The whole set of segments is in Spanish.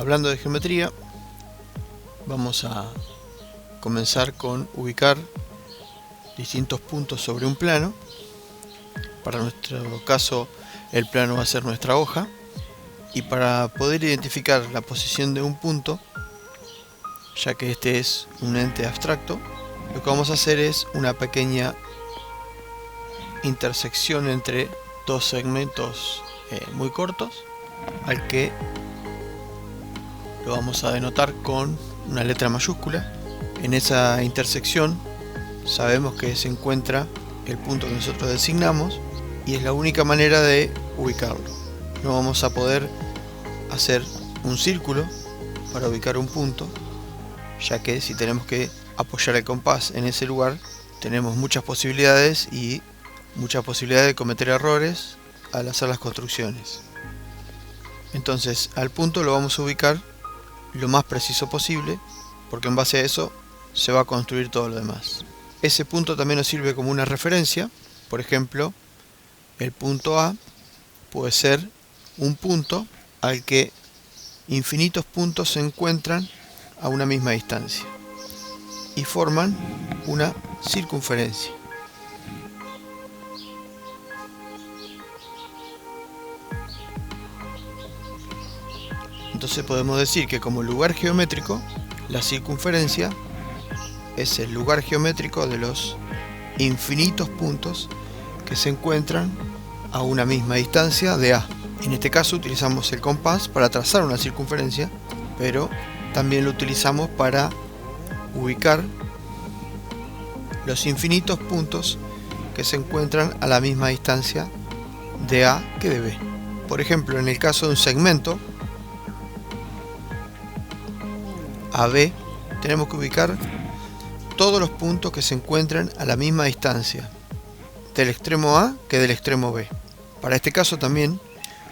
Hablando de geometría, vamos a comenzar con ubicar distintos puntos sobre un plano. Para nuestro caso, el plano va a ser nuestra hoja, y para poder identificar la posición de un punto, ya que este es un ente abstracto, lo que vamos a hacer es una pequeña intersección entre dos segmentos muy cortos, al que lo vamos a denotar con una letra mayúscula. En esa intersección sabemos que se encuentra el punto que nosotros designamos y es la única manera de ubicarlo. No vamos a poder hacer un círculo para ubicar un punto, ya que si tenemos que apoyar el compás en ese lugar, tenemos muchas posibilidades de cometer errores al hacer las construcciones. Entonces al punto lo vamos a ubicar lo más preciso posible, porque en base a eso se va a construir todo lo demás. Ese punto también nos sirve como una referencia. Por ejemplo, el punto A puede ser un punto al que infinitos puntos se encuentran a una misma distancia y forman una circunferencia. Entonces podemos decir que como lugar geométrico, la circunferencia es el lugar geométrico de los infinitos puntos que se encuentran a una misma distancia de A. En este caso utilizamos el compás para trazar una circunferencia, pero también lo utilizamos para ubicar los infinitos puntos que se encuentran a la misma distancia de A que de B. Por ejemplo, en el caso de un segmento AB, tenemos que ubicar todos los puntos que se encuentran a la misma distancia del extremo A que del extremo B. Para este caso también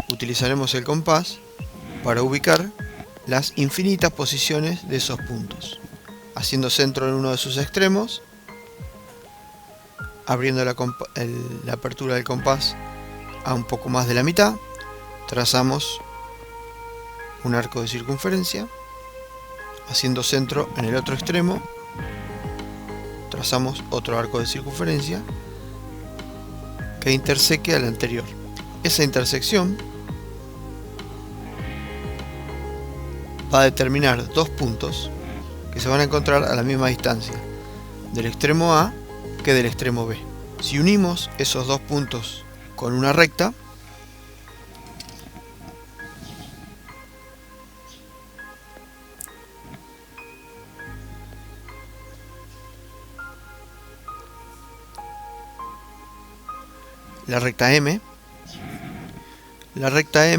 utilizaremos el compás para ubicar las infinitas posiciones de esos puntos, haciendo centro en uno de sus extremos, abriendo la apertura del compás a un poco más de la mitad, trazamos un arco de circunferencia, haciendo centro en el otro extremo, trazamos otro arco de circunferencia que interseque al anterior. Esa intersección va a determinar dos puntos que se van a encontrar a la misma distancia del extremo A que del extremo B. Si unimos esos dos puntos con una recta, la recta M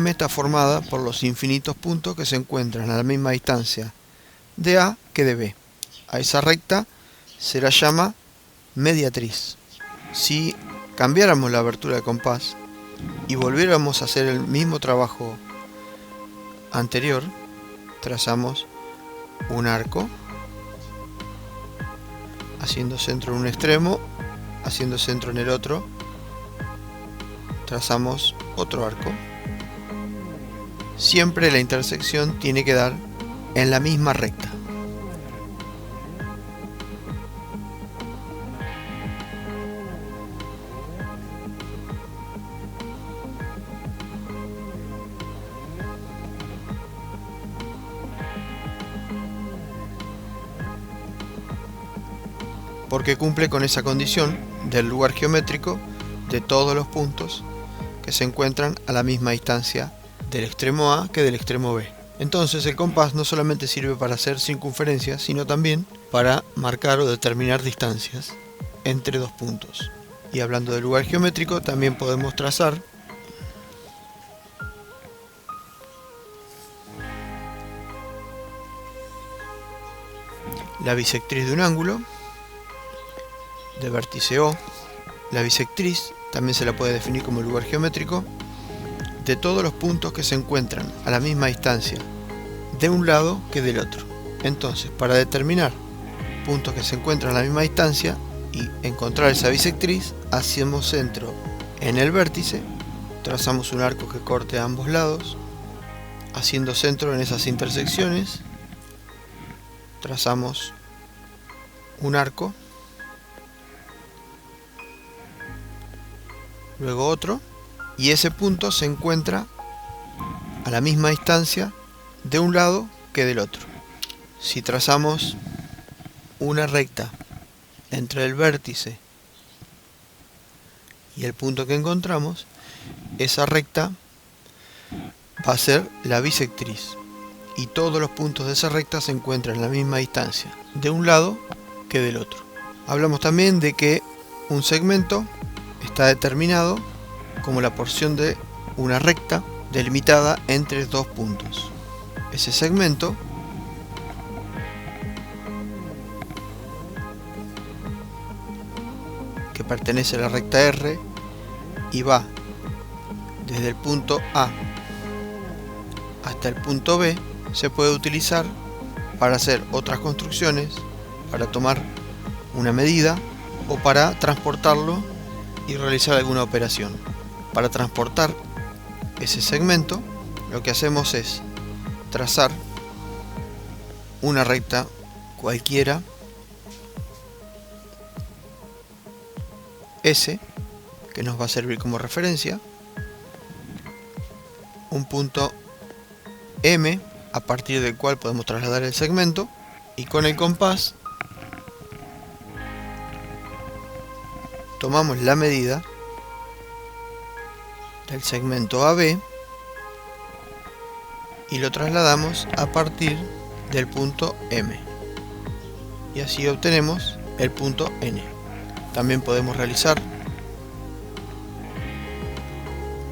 está formada por los infinitos puntos que se encuentran a la misma distancia de A que de B. A esa recta se la llama mediatriz. Si cambiáramos la abertura de compás y volviéramos a hacer el mismo trabajo anterior, trazamos un arco, haciendo centro en un extremo, haciendo centro en el otro, trazamos otro arco. Siempre la intersección tiene que dar en la misma recta. Porque cumple con esa condición del lugar geométrico de todos los puntos que se encuentran a la misma distancia del extremo A que del extremo B. Entonces el compás no solamente sirve para hacer circunferencias, sino también para marcar o determinar distancias entre dos puntos. Y hablando del lugar geométrico, también podemos trazar la bisectriz de un ángulo de vértice O. La bisectriz también se la puede definir como lugar geométrico de todos los puntos que se encuentran a la misma distancia de un lado que del otro. Entonces, para determinar puntos que se encuentran a la misma distancia y encontrar esa bisectriz, hacemos centro en el vértice, trazamos un arco que corte a ambos lados, haciendo centro en esas intersecciones, trazamos un arco, luego otro, y ese punto se encuentra a la misma distancia de un lado que del otro. Si trazamos una recta entre el vértice y el punto que encontramos, esa recta va a ser la bisectriz, y todos los puntos de esa recta se encuentran a la misma distancia de un lado que del otro. Hablamos también de que un segmento está determinado como la porción de una recta delimitada entre dos puntos. Ese segmento que pertenece a la recta R y va desde el punto A hasta el punto B, se puede utilizar para hacer otras construcciones, para tomar una medida o para transportarlo y realizar alguna operación. Para transportar ese segmento, lo que hacemos es trazar una recta cualquiera, S, que nos va a servir como referencia, un punto M, a partir del cual podemos trasladar el segmento, y con el compás tomamos la medida del segmento AB y lo trasladamos a partir del punto M, y así obtenemos el punto N. También podemos realizar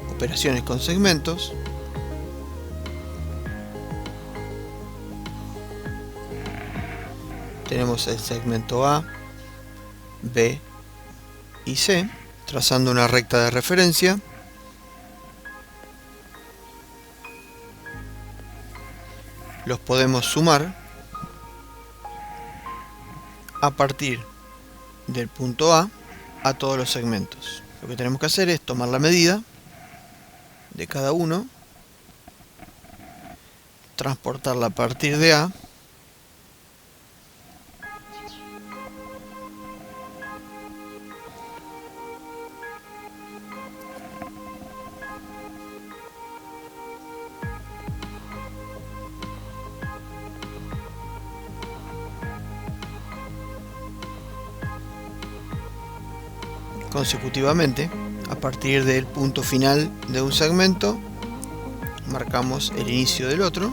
operaciones con segmentos, tenemos el segmento A, B y C, trazando una recta de referencia, los podemos sumar a partir del punto A todos los segmentos. Lo que tenemos que hacer es tomar la medida de cada uno, transportarla a partir de A, consecutivamente a partir del punto final de un segmento, marcamos el inicio del otro,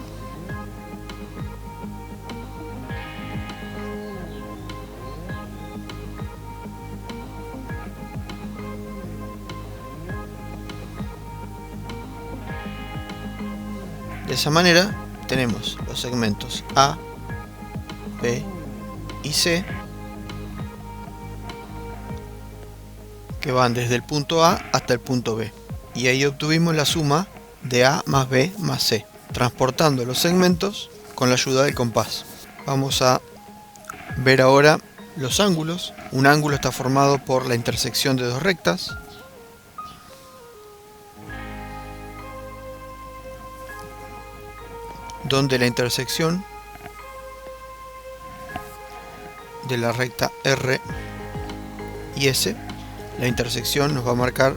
de esa manera tenemos los segmentos A, B y C, que van desde el punto A hasta el punto B, y ahí obtuvimos la suma de A más B más C, transportando los segmentos con la ayuda del compás. Vamos a ver ahora los ángulos. Un ángulo está formado por la intersección de dos rectas, donde la intersección de la recta R y S, la intersección nos va a marcar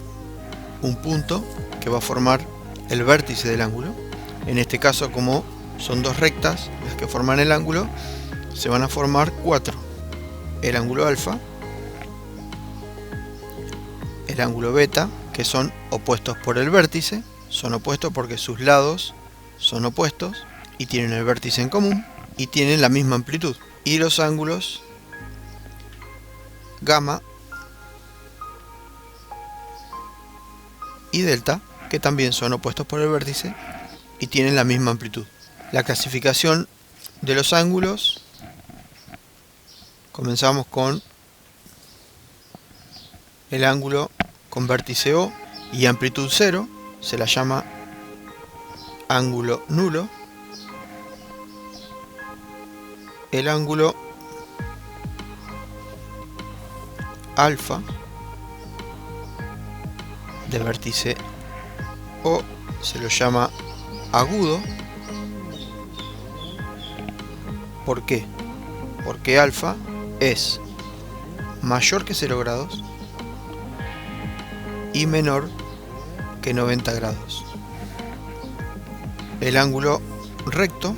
un punto que va a formar el vértice del ángulo. En este caso, como son dos rectas las que forman el ángulo, se van a formar cuatro: el ángulo alfa, el ángulo beta, que son opuestos por el vértice, son opuestos porque sus lados son opuestos y tienen el vértice en común y tienen la misma amplitud, y los ángulos gamma y delta, que también son opuestos por el vértice y tienen la misma amplitud. La clasificación de los ángulos: comenzamos con el ángulo con vértice O y amplitud 0, se la llama ángulo nulo. El ángulo alfa de vértice O se lo llama agudo, ¿Por qué? Porque alfa es mayor que 0 grados y menor que 90 grados. El ángulo recto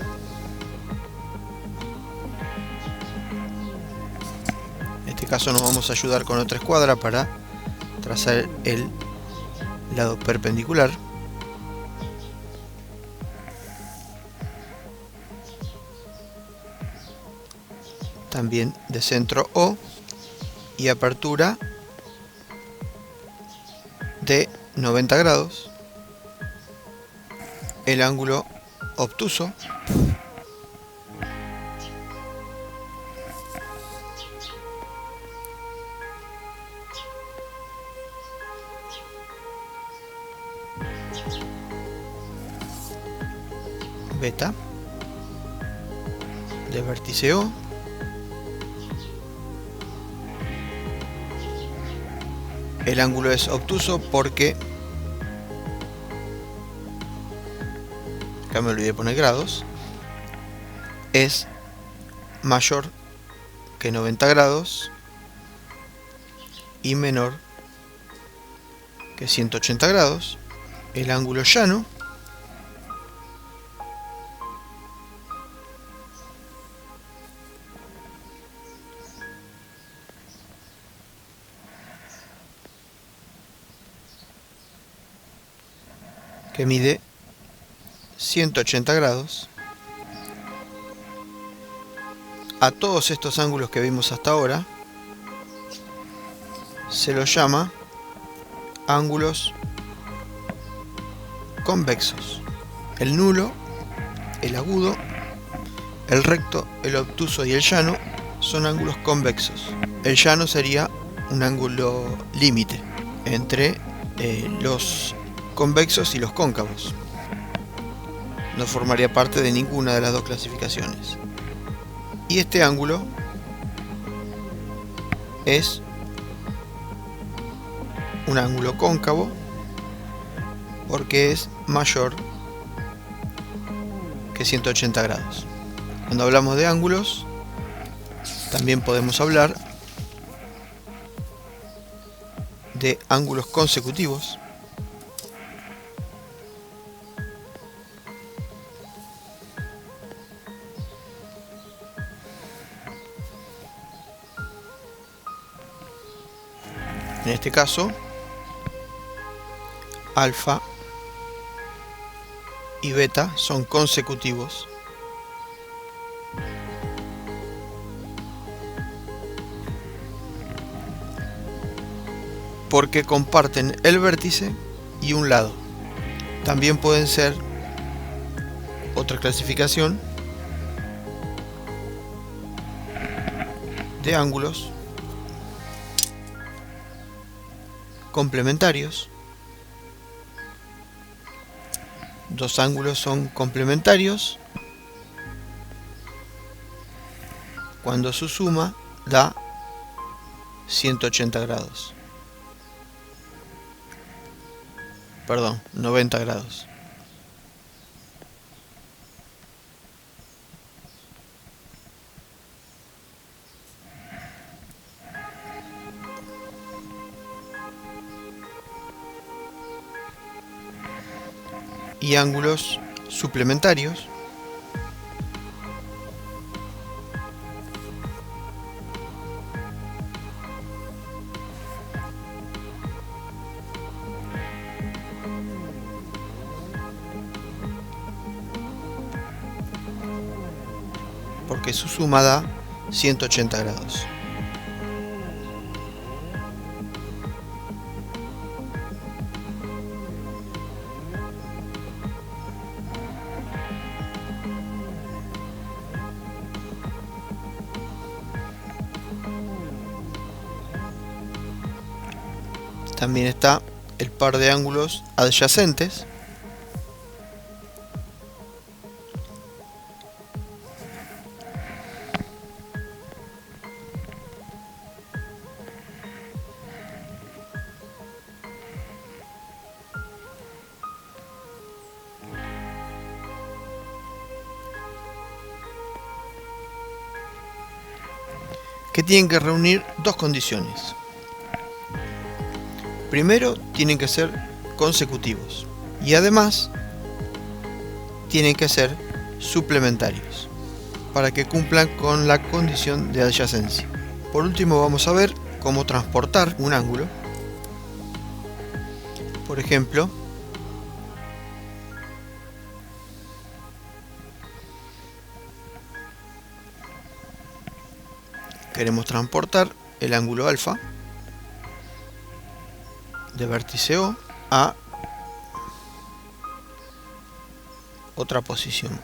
en este caso nos vamos a ayudar con otra escuadra para trazar el lado perpendicular. También de centro O y apertura de 90 grados. El ángulo obtuso beta de vértice O. El ángulo es obtuso porque acá me olvidé de poner grados. Es mayor que 90 grados y menor que 180 grados. El ángulo llano que mide 180 grados. A todos estos ángulos que vimos hasta ahora se los llama ángulos convexos. El nulo, el agudo, el recto, el obtuso y el llano son ángulos convexos. El llano sería un ángulo límite entre los convexos y los cóncavos. No formaría parte de ninguna de las dos clasificaciones. Y este ángulo es un ángulo cóncavo porque es mayor que 180 grados. Cuando hablamos de ángulos, también podemos hablar de ángulos consecutivos. En este caso, alfa y beta son consecutivos porque comparten el vértice y un lado. También pueden ser otra clasificación de ángulos complementarios. Dos ángulos son complementarios cuando su suma da 180 grados. Perdón, 90 grados. Y ángulos suplementarios porque su suma da 180 grados. También está el par de ángulos adyacentes, que tienen que reunir dos condiciones. Primero, tienen que ser consecutivos y además tienen que ser suplementarios para que cumplan con la condición de adyacencia. Por último, vamos a ver cómo transportar un ángulo. Por ejemplo, queremos transportar el ángulo alfa de vértice O a otra posición.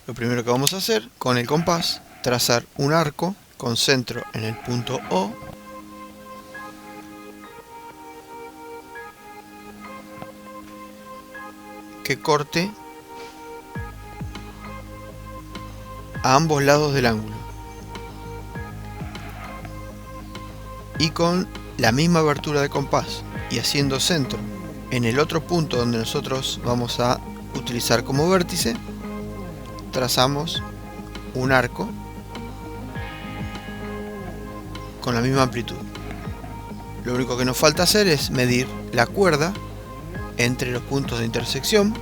Lo primero que vamos a hacer con el compás, trazar un arco con centro en el punto O que corte a ambos lados del ángulo y con la misma abertura de compás y haciendo centro en el otro punto donde nosotros vamos a utilizar como vértice, trazamos un arco con la misma amplitud. Lo único que nos falta hacer es medir la cuerda entre los puntos de intersección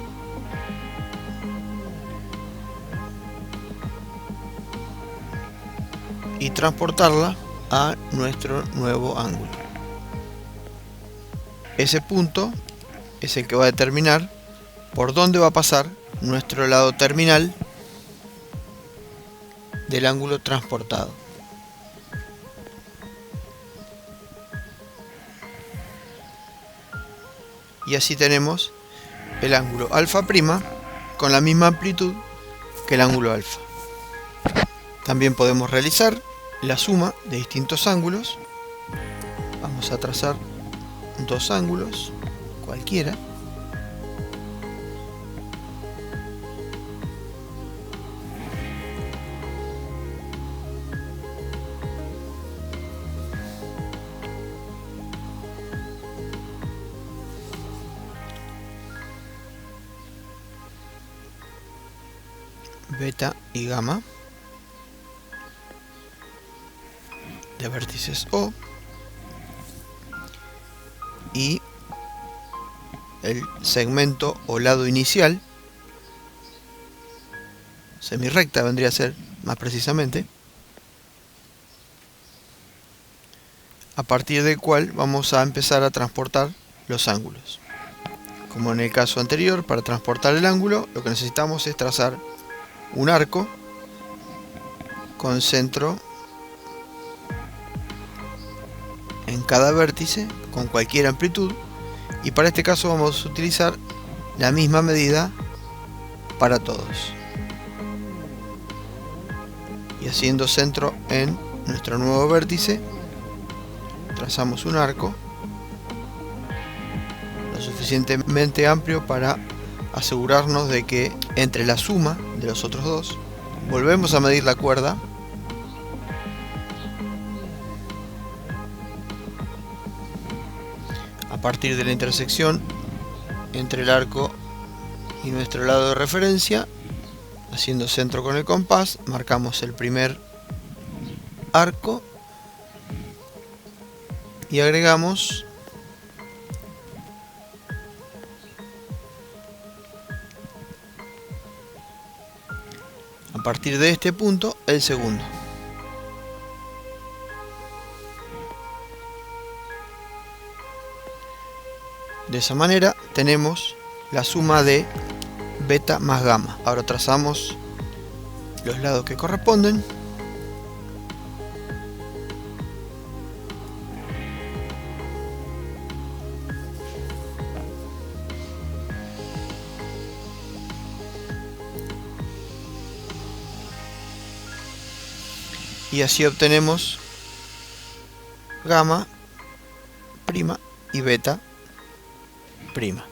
y transportarla a nuestro nuevo ángulo. Ese punto es el que va a determinar por dónde va a pasar nuestro lado terminal del ángulo transportado. Y así tenemos el ángulo alfa' con la misma amplitud que el ángulo alfa. También podemos realizar la suma de distintos ángulos. Vamos a trazar dos ángulos cualquiera. Beta y gamma de vértices O y el segmento o lado inicial, semirrecta vendría a ser más precisamente, a partir del cual vamos a empezar a transportar los ángulos. Como en el caso anterior, para transportar el ángulo lo que necesitamos es trazar un arco con centro en cada vértice con cualquier amplitud, y para este caso vamos a utilizar la misma medida para todos, y haciendo centro en nuestro nuevo vértice trazamos un arco lo suficientemente amplio para asegurarnos de que entre la suma de los otros dos volvemos a medir la cuerda a partir de la intersección entre el arco y nuestro lado de referencia. Haciendo centro con el compás, marcamos el primer arco y agregamos a partir de este punto el segundo. De esa manera tenemos la suma de beta más gamma. Ahora trazamos los lados que corresponden. Y así obtenemos gamma prima y beta prima.